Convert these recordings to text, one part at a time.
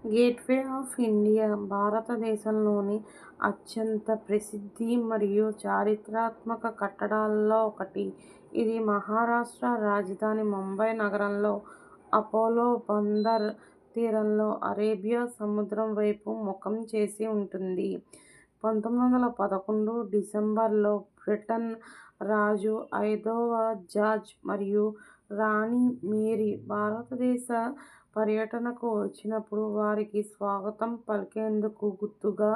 Gateway of India భారతదేశంలోని అత్యంత ప్రసిద్ధి మరియు చారిత్రాత్మక కట్టడాల్లో ఒకటి. ఇది మహారాష్ట్ర రాజధాని ముంబై నగరంలో అపోలో బందర్ తీరంలో అరేబియా సముద్రం వైపు ముఖం చేసి ఉంటుంది. 1911 డిసెంబర్లో బ్రిటన్ రాజు ఐదవ జార్జ్ మరియు రాణి మేరీ భారతదేశ పర్యటనకు వచ్చినప్పుడు వారికి స్వాగతం పలికేందుకు గుర్తుగా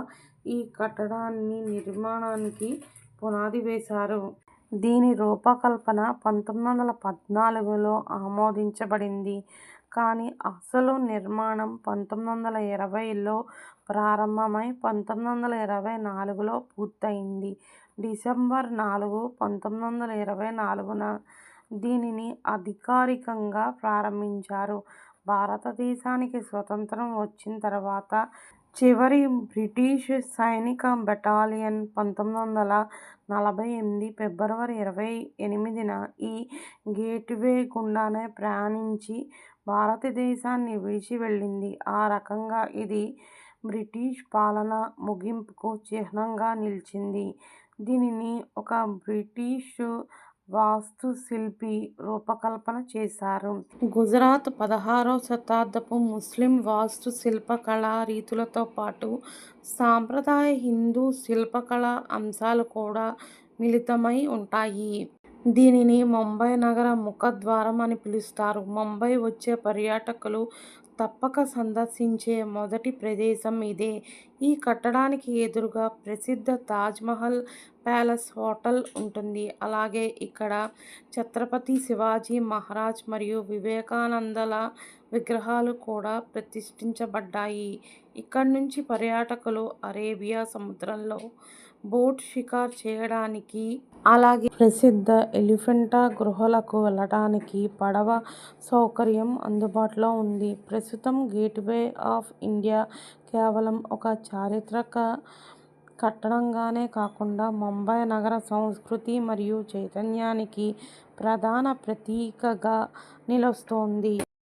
ఈ కట్టడాన్ని నిర్మాణానికి పునాది వేశారు. దీని రూపకల్పన 1914లో ఆమోదించబడింది, కానీ అసలు నిర్మాణం 1920లో ప్రారంభమై 1924లో పూర్తయింది. డిసెంబర్ 4, 1924న దీనిని అధికారికంగా ప్రారంభించారు. భారతదేశానికి స్వతంత్రం వచ్చిన తర్వాత చివరి బ్రిటిష్ సైనిక బెటాలియన్ 1948 ఫిబ్రవరి 28న ఈ గేట్వే గుండానే ప్రయాణించి భారతదేశాన్ని విడిచి వెళ్ళింది. ఆ రకంగా ఇది బ్రిటిష్ పాలన ముగింపుకు చిహ్నంగా నిలిచింది. దీనిని ఒక బ్రిటిష్ వాస్తుశిల్పి రూపకల్పన చేశారు. గుజరాత్ 16వ శతాబ్దపు ముస్లిం వాస్తుశిల్పకళా రీతులతో పాటు సాంప్రదాయ హిందూ శిల్పకళా అంశాలు కూడా మిళితమై ఉంటాయి. దీనిని ముంబై నగర ముఖద్వారం అని పిలుస్తారు. ముంబై వచ్చే పర్యాటకులు తప్పక సందర్శించే మొదటి ప్రదేశం ఇదే. ఈ కట్టడానికి ఎదురుగా ప్రసిద్ధ తాజ్మహల్ ప్యాలెస్ హోటల్ ఉంటుంది. అలాగే ఇక్కడ ఛత్రపతి శివాజీ మహారాజ్ మరియు వివేకానందల విగ్రహాలు కూడా ప్రతిష్ఠించబడ్డాయి. ఇక్కడి నుంచి పర్యాటకులు అరేబియా సముద్రంలో బోట్ షికారు చేయడానికి, అలాగే ప్రసిద్ధ ఎలిఫెంటా గుహలకు వెళ్ళడానికి పడవ సౌకర్యం అందుబాటులో ఉంది. ప్రస్తుతం గేట్వే ఆఫ్ ఇండియా కేవలం ఒక చారిత్రక కట్టడంగానే కాకుండా ముంబై నగర సంస్కృతి మరియు చైతన్యానికి ప్రధాన ప్రతీకగా నిలుస్తోంది.